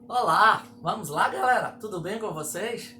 Olá, vamos lá, galera? Tudo bem com vocês?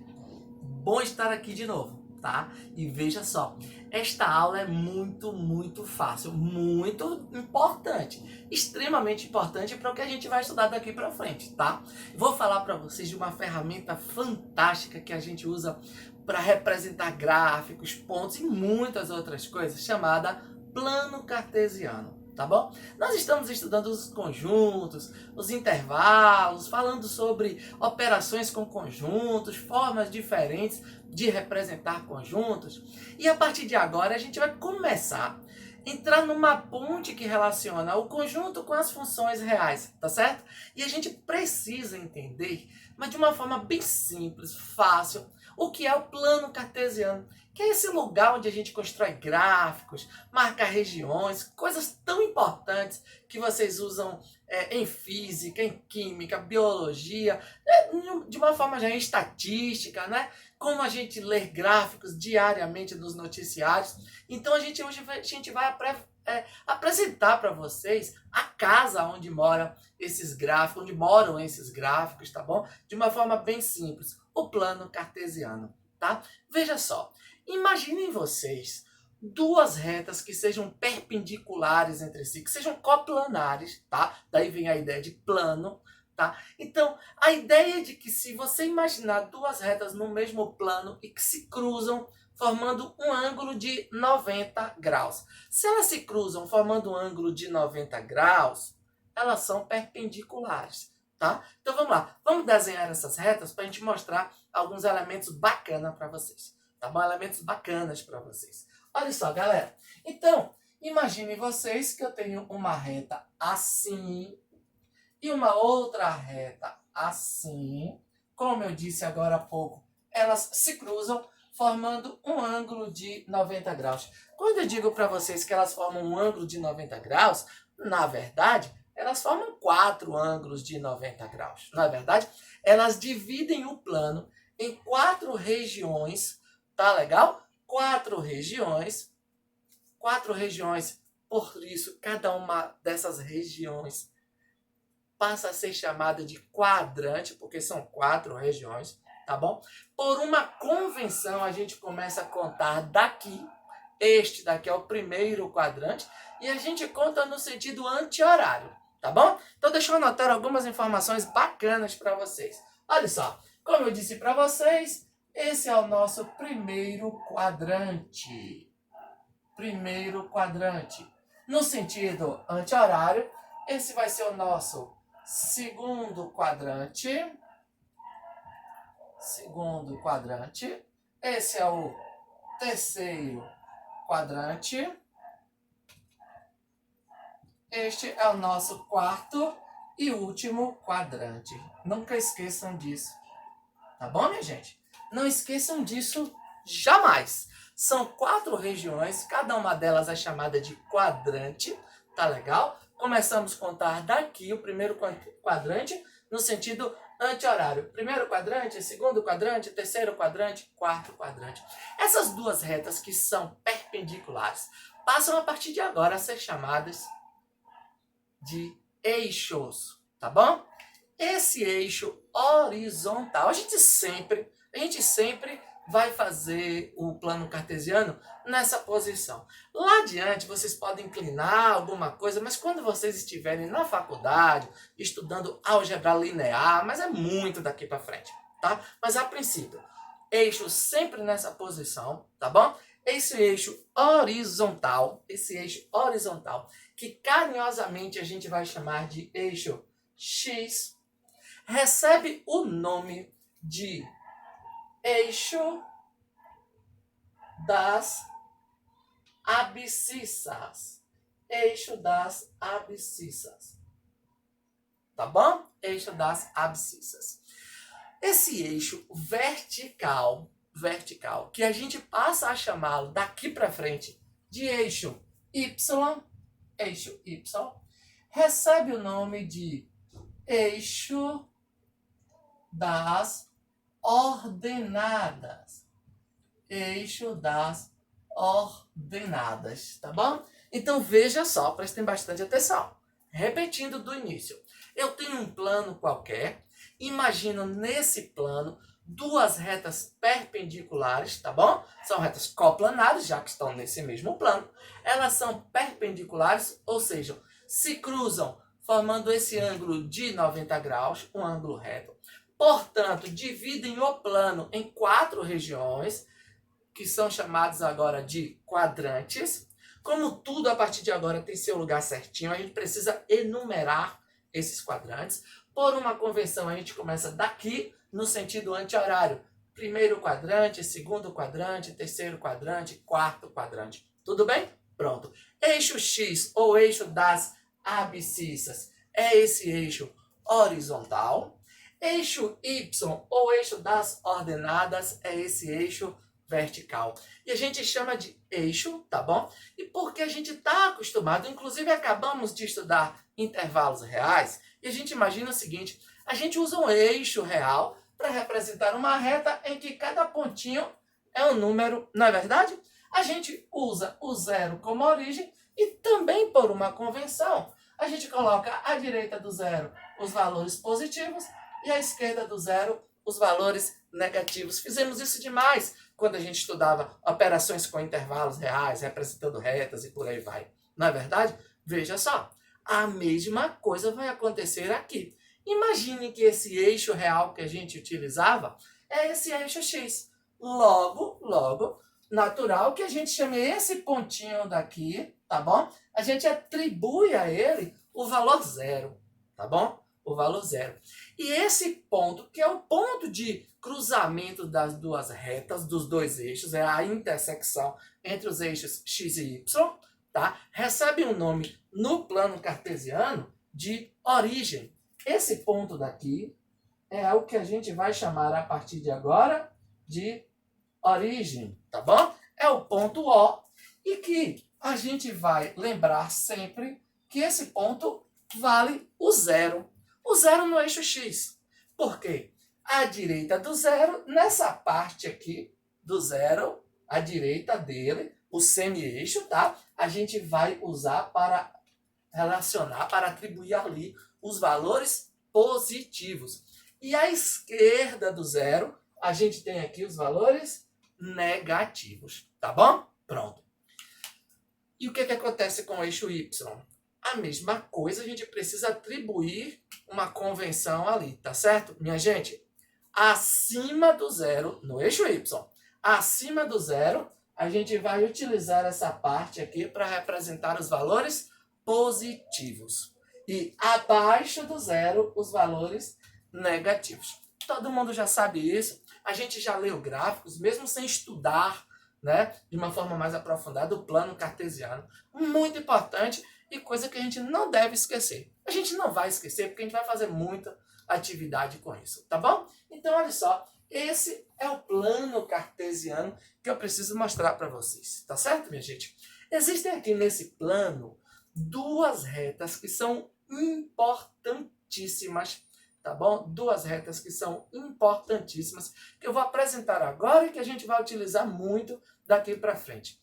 Bom estar aqui de novo, tá? E veja só, esta aula é muito fácil, muito importante, extremamente importante para o que a gente vai estudar daqui para frente, tá? Vou falar para vocês de uma ferramenta fantástica que a gente usa para representar gráficos, pontos e muitas outras coisas, chamada plano cartesiano. Tá bom? Nós estamos estudando os conjuntos, os intervalos, falando sobre operações com conjuntos, formas diferentes de representar conjuntos. E a partir de agora a gente vai começar a entrar numa ponte que relaciona o conjunto com as funções reais, tá certo? E a gente precisa entender, mas de uma forma bem simples, fácil, o que é o plano cartesiano, que é esse lugar onde a gente constrói gráficos, marca regiões, coisas tão importantes que vocês usam em física, em química, biologia, de uma forma já em estatística, né? Como a gente lê gráficos diariamente nos noticiários. Então hoje a gente vai apresentar para vocês a casa onde moram esses gráficos, tá bom? De uma forma bem simples, o plano cartesiano, tá? Veja só, imaginem vocês duas retas que sejam perpendiculares entre si, que sejam coplanares, tá? Daí vem a ideia de plano, tá? Então, a ideia é de que se você imaginar duas retas no mesmo plano e que se cruzam formando um ângulo de 90 graus. Se elas se cruzam formando um ângulo de 90 graus, elas são perpendiculares, tá? Então vamos lá, vamos desenhar essas retas para a gente mostrar alguns elementos bacanas para vocês, tá bom? Elementos bacanas para vocês. Olha só, galera. Então, imagine vocês que eu tenho uma reta assim e uma outra reta assim. Como eu disse agora há pouco, elas se cruzam formando um ângulo de 90 graus. Quando eu digo para vocês que elas formam um ângulo de 90 graus, na verdade, elas formam quatro ângulos de 90 graus. Na verdade, elas dividem o plano em quatro regiões, tá legal? Quatro regiões, por isso, cada uma dessas regiões passa a ser chamada de quadrante, porque são quatro regiões, tá bom? Por uma convenção, a gente começa a contar daqui. Este daqui é o primeiro quadrante e a gente conta no sentido anti-horário, tá bom? Então deixa eu anotar algumas informações bacanas para vocês. Olha só, como eu disse para vocês, esse é o nosso primeiro quadrante. Primeiro quadrante. No sentido anti-horário, esse vai ser o nosso segundo quadrante. Segundo quadrante. Esse é o terceiro quadrante. Este é o nosso quarto e último quadrante. Nunca esqueçam disso. Tá bom, minha gente? Não esqueçam disso jamais. São quatro regiões, cada uma delas é chamada de quadrante, tá legal? Começamos a contar daqui o primeiro quadrante no sentido anti-horário. Primeiro quadrante, segundo quadrante, terceiro quadrante, quarto quadrante. Essas duas retas que são perpendiculares passam a partir de agora a ser chamadas de eixos, tá bom? Esse eixo horizontal, a gente sempre vai fazer o plano cartesiano nessa posição. Lá adiante, vocês podem inclinar alguma coisa, mas quando vocês estiverem na faculdade, estudando álgebra linear, mas é muito daqui para frente, tá? Mas a princípio, eixo sempre nessa posição, tá bom? Esse eixo horizontal, que carinhosamente a gente vai chamar de eixo X, recebe o nome de eixo das abscissas. Eixo das abscissas. Tá bom? Eixo das abscissas. Esse eixo vertical, que a gente passa a chamá-lo daqui para frente de eixo Y, recebe o nome de eixo das ordenadas. Eixo das ordenadas, tá bom? Então veja só, prestem bastante atenção. Repetindo do início. Eu tenho um plano qualquer Imagina nesse plano duas retas perpendiculares, tá bom? São retas coplanares, já que estão nesse mesmo plano. Elas são perpendiculares, ou seja, se cruzam formando esse ângulo de 90 graus, um ângulo reto. Portanto, dividem o plano em 4 regiões, que são chamados agora de quadrantes. Como tudo a partir de agora tem seu lugar certinho, a gente precisa enumerar esses quadrantes. Por uma convenção, a gente começa daqui, no sentido anti-horário. Primeiro quadrante, segundo quadrante, terceiro quadrante, quarto quadrante. Tudo bem? Pronto. Eixo X, ou eixo das abscissas, é esse eixo horizontal. Eixo Y, ou eixo das ordenadas, é esse eixo vertical. E a gente chama de eixo, tá bom? E porque a gente está acostumado, inclusive acabamos de estudar intervalos reais, e a gente imagina o seguinte, a gente usa um eixo real para representar uma reta em que cada pontinho é um número, não é verdade? A gente usa o zero como origem e também por uma convenção, a gente coloca à direita do zero os valores positivos e à esquerda do zero os valores negativos. Fizemos isso demais quando a gente estudava operações com intervalos reais, representando retas e por aí vai. Não é verdade? Veja só, a mesma coisa vai acontecer aqui. Imagine que esse eixo real que a gente utilizava é esse eixo X. Logo, natural que a gente chame esse pontinho daqui, tá bom? A gente atribui a ele o valor zero, tá bom? O valor zero. E esse ponto, que é o ponto de cruzamento das duas retas, dos dois eixos, é a intersecção entre os eixos X e Y, tá? Recebe um nome no plano cartesiano de origem. Esse ponto daqui é o que a gente vai chamar a partir de agora de origem, tá bom? É o ponto O e que a gente vai lembrar sempre que esse ponto vale o zero. O zero no eixo X. Por quê? À direita do zero, nessa parte aqui do zero, à direita dele, o semi-eixo, tá? A gente vai usar para relacionar, para atribuir ali os valores positivos. E à esquerda do zero, a gente tem aqui os valores negativos, tá bom? Pronto. E o que acontece com o eixo Y? A mesma coisa, a gente precisa atribuir uma convenção ali, tá certo? Minha gente, acima do zero, no eixo Y, acima do zero, a gente vai utilizar essa parte aqui para representar os valores positivos. E abaixo do zero, os valores negativos. Todo mundo já sabe isso. A gente já leu gráficos, mesmo sem estudar, né, de uma forma mais aprofundada, o plano cartesiano. Muito importante e coisa que a gente não deve esquecer. A gente não vai esquecer porque a gente vai fazer muita atividade com isso, tá bom? Então, olha só, esse é o plano cartesiano que eu preciso mostrar para vocês, tá certo, minha gente? Existem aqui nesse plano duas retas que são importantíssimas, tá bom? Duas retas que são importantíssimas, que eu vou apresentar agora e que a gente vai utilizar muito daqui para frente.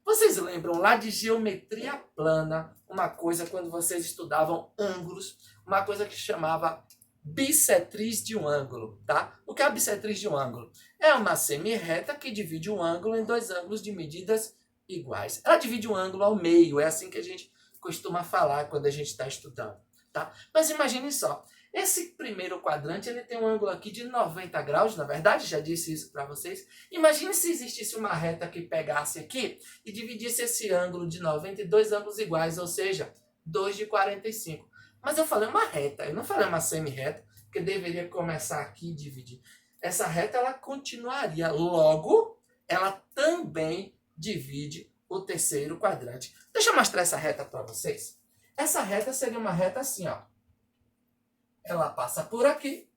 Vocês lembram lá de geometria plana, uma coisa quando vocês estudavam ângulos, uma coisa que chamava bissetriz de um ângulo, tá? O que é a bissetriz de um ângulo? É uma semi-reta que divide um ângulo em dois ângulos de medidas iguais. Ela divide um ângulo ao meio, é assim que a gente costuma falar quando a gente está estudando, tá? Mas imagine só, esse primeiro quadrante ele tem um ângulo aqui de 90 graus, na verdade, já disse isso para vocês. Imagine se existisse uma reta que pegasse aqui e dividisse esse ângulo de 90 em dois ângulos iguais, ou seja, 2 de 45. Mas eu falei uma reta, eu não falei uma semi-reta, que deveria começar aqui e dividir. Essa reta ela continuaria, logo, ela também divide o terceiro quadrante. Deixa eu mostrar essa reta para vocês. Essa reta seria uma reta assim, ó. Ela passa por aqui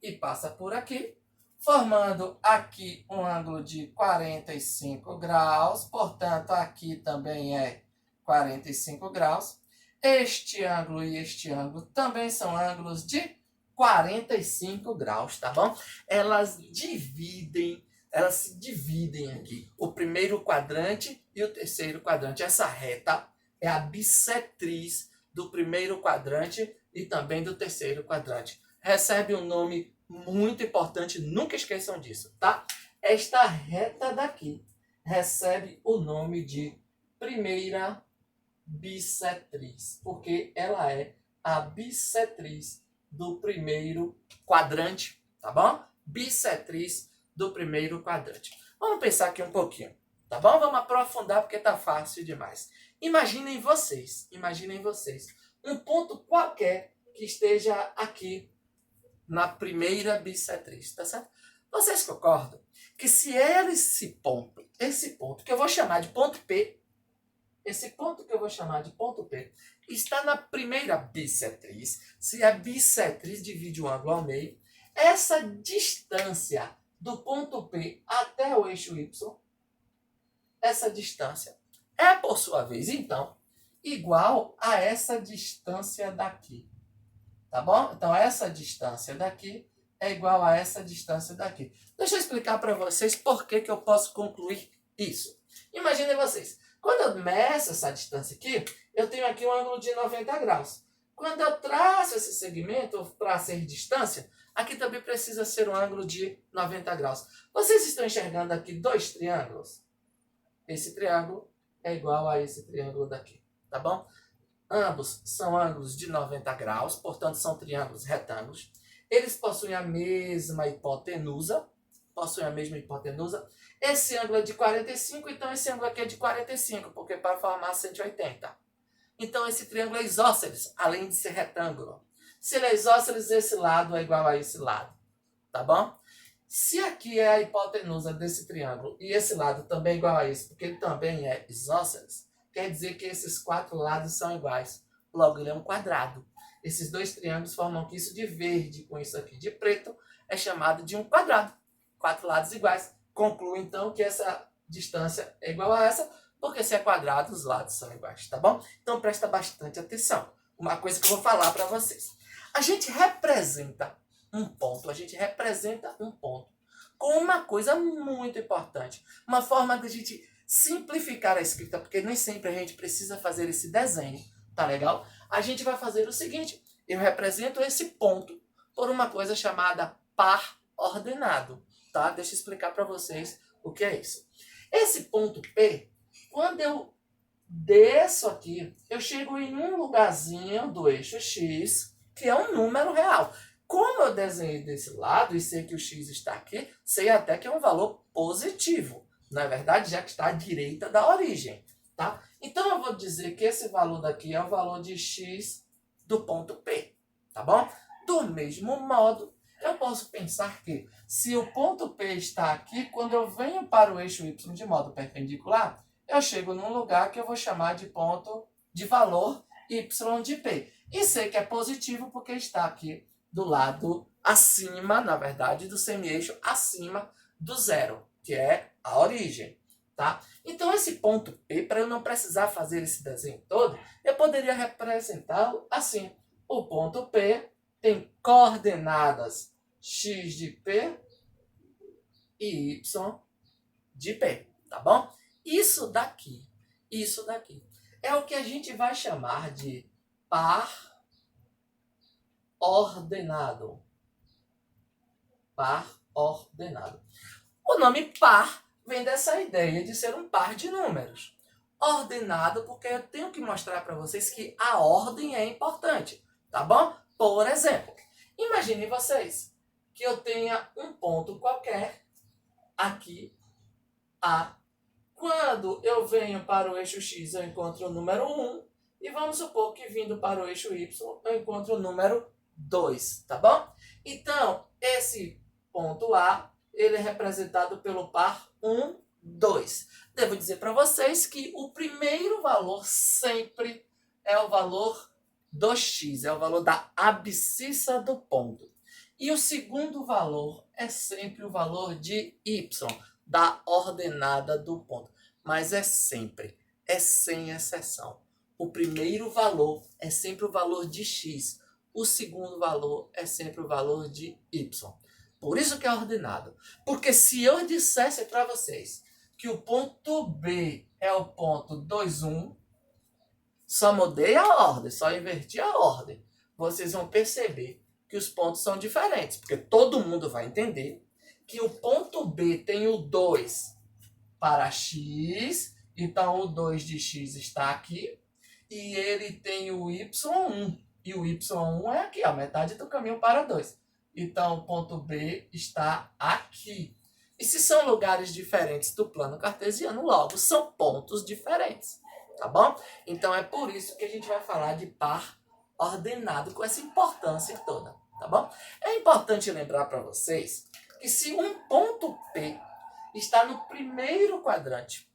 e passa por aqui, formando aqui um ângulo de 45 graus, portanto, aqui também é 45 graus. Este ângulo e este ângulo também são ângulos de 45 graus, tá bom? Elas se dividem aqui, o primeiro quadrante e o terceiro quadrante. Essa reta é a bissetriz do primeiro quadrante e também do terceiro quadrante. recebe um nome muito importante, nunca esqueçam disso, tá? Esta reta daqui recebe o nome de primeira bissetriz, porque ela é a bissetriz do primeiro quadrante, tá bom? Bissetriz do primeiro quadrante. Vamos pensar aqui um pouquinho, tá bom? Vamos aprofundar porque tá fácil demais. Imaginem vocês, um ponto qualquer que esteja aqui na primeira bissetriz, tá certo? Vocês concordam que se esse ponto que eu vou chamar de ponto P, está na primeira bissetriz, se a bissetriz divide o ângulo ao meio, essa distância do ponto P até o eixo Y, essa distância é, por sua vez, então, igual a essa distância daqui. Tá bom? Então, essa distância daqui é igual a essa distância daqui. Deixa eu explicar para vocês por que eu posso concluir isso. Imaginem vocês, quando eu meço essa distância aqui, eu tenho aqui um ângulo de 90 graus. Quando eu traço esse segmento para ser distância, aqui também precisa ser um ângulo de 90 graus. Vocês estão enxergando aqui dois triângulos? Esse triângulo é igual a esse triângulo daqui, tá bom? Ambos são ângulos de 90 graus, portanto são triângulos retângulos. Eles possuem a mesma hipotenusa. Esse ângulo é de 45, então esse ângulo aqui é de 45, porque para formar 180. Então esse triângulo é isósceles, além de ser retângulo. Se ele é isósceles, esse lado é igual a esse lado, tá bom? Se aqui é a hipotenusa desse triângulo e esse lado também é igual a esse, porque ele também é isósceles, quer dizer que esses quatro lados são iguais. Logo, ele é um quadrado. Esses dois triângulos formam aqui isso de verde com isso aqui de preto, é chamado de um quadrado. Quatro lados iguais. Concluo, então, que essa distância é igual a essa, porque se é quadrado, os lados são iguais, tá bom? Então, presta bastante atenção. Uma coisa que eu vou falar para vocês. A gente representa um ponto com uma coisa muito importante. Uma forma de a gente simplificar a escrita, porque nem sempre a gente precisa fazer esse desenho, tá legal? A gente vai fazer o seguinte, eu represento esse ponto por uma coisa chamada par ordenado, tá? Deixa eu explicar para vocês o que é isso. Esse ponto P, quando eu desço aqui, eu chego em um lugarzinho do eixo X, que é um número real. Como eu desenhei desse lado e sei que o X está aqui, sei até que é um valor positivo. Na verdade, já que está à direita da origem, tá? Então, eu vou dizer que esse valor daqui é o valor de X do ponto P, tá bom? Do mesmo modo, eu posso pensar que se o ponto P está aqui, quando eu venho para o eixo Y de modo perpendicular, eu chego num lugar que eu vou chamar de ponto de valor Y de P. E sei que é positivo porque está aqui do lado acima, na verdade, do semi-eixo acima do zero, que é a origem, tá? Então, esse ponto P, para eu não precisar fazer esse desenho todo, eu poderia representá-lo assim. O ponto P tem coordenadas x de P e y de P, tá bom? Isso daqui é o que a gente vai chamar de par ordenado. Par ordenado. O nome par vem dessa ideia de ser um par de números. Ordenado porque eu tenho que mostrar para vocês que a ordem é importante, tá bom? Por exemplo, imaginem vocês que eu tenha um ponto qualquer aqui, A. Quando eu venho para o eixo X, eu encontro o número 1. E vamos supor que vindo para o eixo Y, eu encontro o número 2, tá bom? Então, esse ponto A, ele é representado pelo par 1, 2. Devo dizer para vocês que o primeiro valor sempre é o valor do X, é o valor da abscissa do ponto. E o segundo valor é sempre o valor de Y, da ordenada do ponto. Mas é sempre, é sem exceção. O primeiro valor é sempre o valor de X. O segundo valor é sempre o valor de Y. Por isso que é ordenado. Porque se eu dissesse para vocês que o ponto B é o ponto 2, 1, só mudei a ordem, só inverti a ordem, vocês vão perceber que que os pontos são diferentes, porque todo mundo vai entender que o ponto B tem o 2 para x, então o 2 de x está aqui, e ele tem o y1, e o y1 é aqui, a metade do caminho para 2. Então o ponto B está aqui. E se são lugares diferentes do plano cartesiano, logo são pontos diferentes, tá bom? Então é por isso que a gente vai falar de par ordenado com essa importância toda, tá bom? É importante lembrar para vocês que se um ponto P está no primeiro quadrante,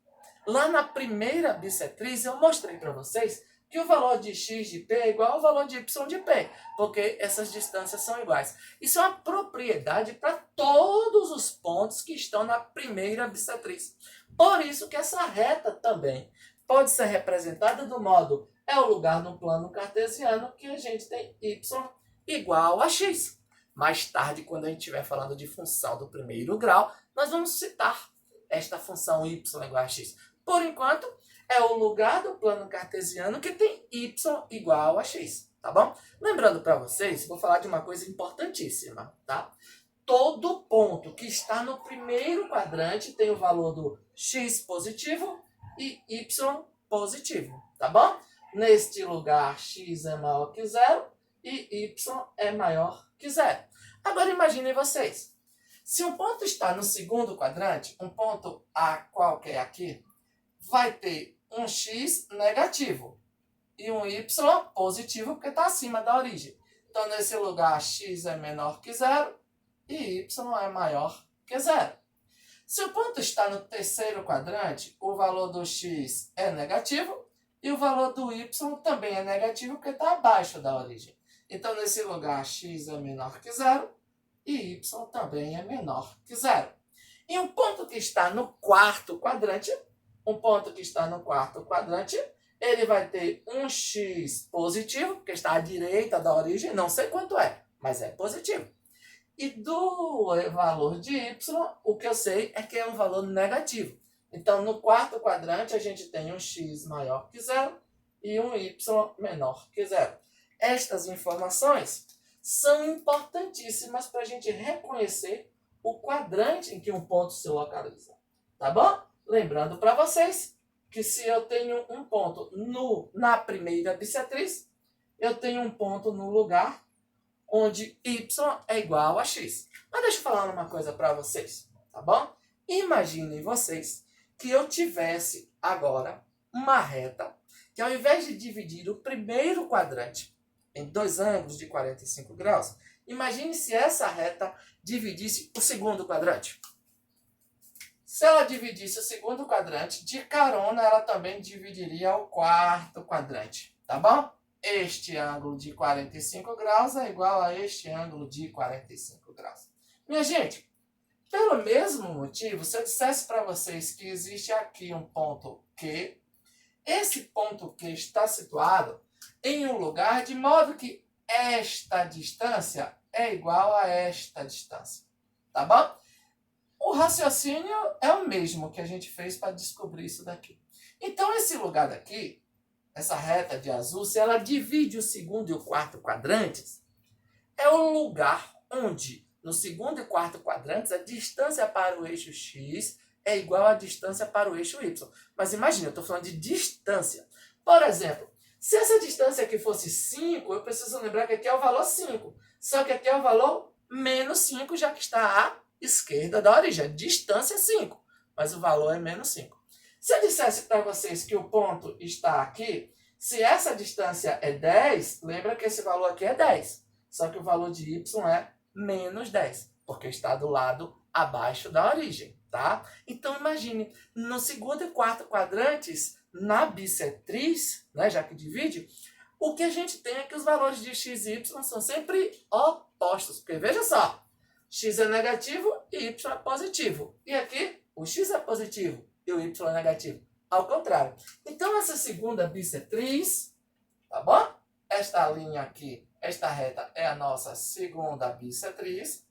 lá na primeira bissetriz eu mostrei para vocês que o valor de x de P é igual ao valor de y de P, porque essas distâncias são iguais. Isso é uma propriedade para todos os pontos que estão na primeira bissetriz. Por isso que essa reta também pode ser representada do modo é o lugar no plano cartesiano que a gente tem y igual a x. Mais tarde, quando a gente estiver falando de função do primeiro grau, nós vamos citar esta função y igual a x. Por enquanto, é o lugar do plano cartesiano que tem y igual a x, tá bom? Lembrando para vocês, vou falar de uma coisa importantíssima, tá? Todo ponto que está no primeiro quadrante tem o valor do x positivo e y positivo, tá bom? Neste lugar, x é maior que zero e y é maior que zero. Agora imaginem vocês, se um ponto está no segundo quadrante, um ponto A qualquer aqui, vai ter um x negativo e um y positivo, porque está acima da origem. Então, nesse lugar, x é menor que zero e y é maior que zero. Se o ponto está no terceiro quadrante, o valor do x é negativo e o valor do y também é negativo, porque está abaixo da origem. Então, nesse lugar, x é menor que zero e y também é menor que zero. E um ponto que está no quarto quadrante, ele vai ter um x positivo, porque está à direita da origem, não sei quanto é, mas é positivo. E do valor de y, o que eu sei é que é um valor negativo. Então, no quarto quadrante, a gente tem um x maior que zero e um y menor que zero. Estas informações são importantíssimas para a gente reconhecer o quadrante em que um ponto se localiza. Tá bom? Lembrando para vocês que se eu tenho um ponto na primeira bissetriz, eu tenho um ponto no lugar onde y é igual a x. Mas deixa eu falar uma coisa para vocês, tá bom? Imaginem vocês que eu tivesse agora uma reta que ao invés de dividir o primeiro quadrante em dois ângulos de 45 graus, imagine se essa reta dividisse o segundo quadrante. Se ela dividisse o segundo quadrante, de carona ela também dividiria o quarto quadrante, tá bom? Este ângulo de 45 graus é igual a este ângulo de 45 graus. Minha gente, pelo mesmo motivo, se eu dissesse para vocês que existe aqui um ponto Q, esse ponto Q está situado em um lugar de modo que esta distância é igual a esta distância, tá bom? O raciocínio é o mesmo que a gente fez para descobrir isso daqui. Então, esse lugar daqui, essa reta de azul, se ela divide o segundo e o quarto quadrantes, é o lugar onde, no segundo e quarto quadrantes, a distância para o eixo x é igual à distância para o eixo y. Mas imagina, eu estou falando de distância. Por exemplo, se essa distância aqui fosse 5, eu preciso lembrar que aqui é o valor 5. Só que aqui é o valor menos 5, já que está à esquerda da origem. A distância é 5, mas o valor é menos 5. Se eu dissesse para vocês que o ponto está aqui, se essa distância é 10, lembra que esse valor aqui é 10. Só que o valor de y é menos 10, porque está do lado abaixo da origem, tá? Então, imagine, no segundo e quarto quadrantes, na bissetriz, né, já que divide, o que a gente tem é que os valores de x e y são sempre opostos. Porque veja só, x é negativo e y é positivo. E aqui, o x é positivo e o y é negativo. Ao contrário. Então, essa segunda bissetriz, tá bom? Esta linha aqui, esta reta é a nossa segunda bissetriz.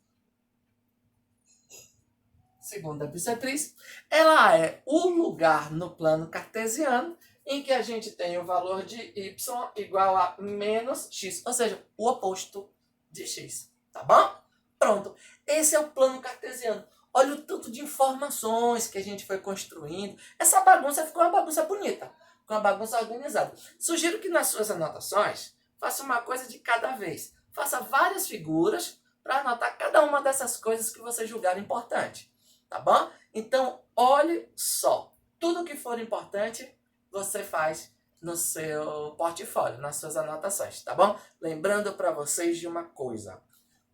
Segunda bissetriz, ela é o lugar no plano cartesiano em que a gente tem o valor de y igual a menos x, ou seja, o oposto de x. Tá bom? Pronto. Esse é o plano cartesiano. Olha o tanto de informações que a gente foi construindo. Essa bagunça ficou uma bagunça bonita. Ficou uma bagunça organizada. Sugiro que nas suas anotações, faça uma coisa de cada vez. Faça várias figuras para anotar cada uma dessas coisas que você julgar importante. Tá bom? Então, olhe só. Tudo que for importante, você faz no seu portfólio, nas suas anotações, tá bom? Lembrando para vocês de uma coisa.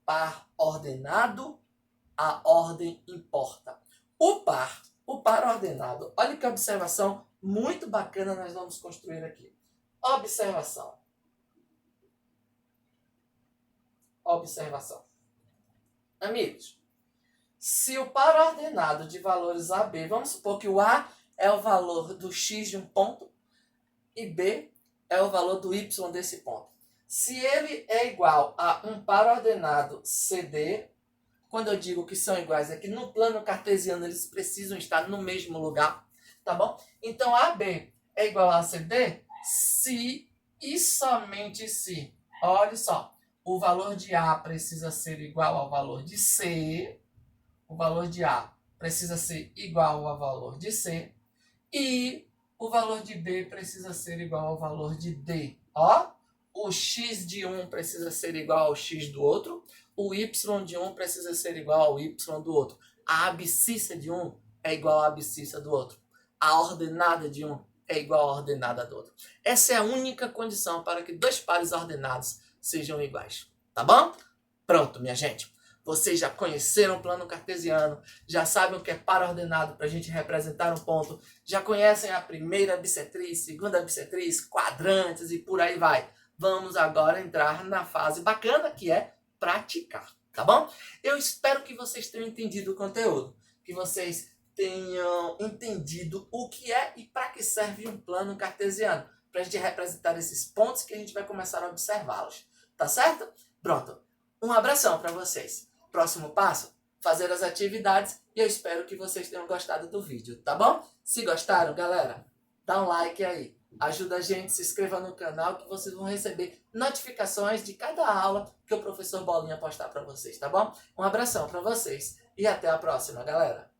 Par ordenado, a ordem importa. O par ordenado, olha que observação muito bacana nós vamos construir aqui. Observação. Observação. Amigos, se o par ordenado de valores A, B, vamos supor que o A é o valor do X de um ponto e B é o valor do Y desse ponto. Se ele é igual a um par ordenado CD, quando eu digo que são iguais, é que no plano cartesiano eles precisam estar no mesmo lugar, tá bom? Então AB é igual a CD se e somente se, olha só, o valor de A precisa ser igual ao valor de C, o valor de A precisa ser igual ao valor de C, e o valor de B precisa ser igual ao valor de D. Ó, o x de um precisa ser igual ao x do outro, o y de um precisa ser igual ao y do outro. A abscissa de um é igual à abscissa do outro. A ordenada de um é igual à ordenada do outro. Essa é a única condição para que dois pares ordenados sejam iguais. Tá bom? Pronto, minha gente. Vocês já conheceram o plano cartesiano, já sabem o que é par ordenado para a gente representar um ponto, já conhecem a primeira bissetriz, segunda bissetriz, quadrantes e por aí vai. Vamos agora entrar na fase bacana que é praticar, tá bom? Eu espero que vocês tenham entendido o conteúdo, que vocês tenham entendido o que é e para que serve um plano cartesiano, para a gente representar esses pontos que a gente vai começar a observá-los, tá certo? Pronto, um abração para vocês. Próximo passo, fazer as atividades e eu espero que vocês tenham gostado do vídeo, tá bom? Se gostaram, galera, dá um like aí. Ajuda a gente, se inscreva no canal que vocês vão receber notificações de cada aula que o professor Bolinha postar para vocês, tá bom? Um abração para vocês e até a próxima, galera.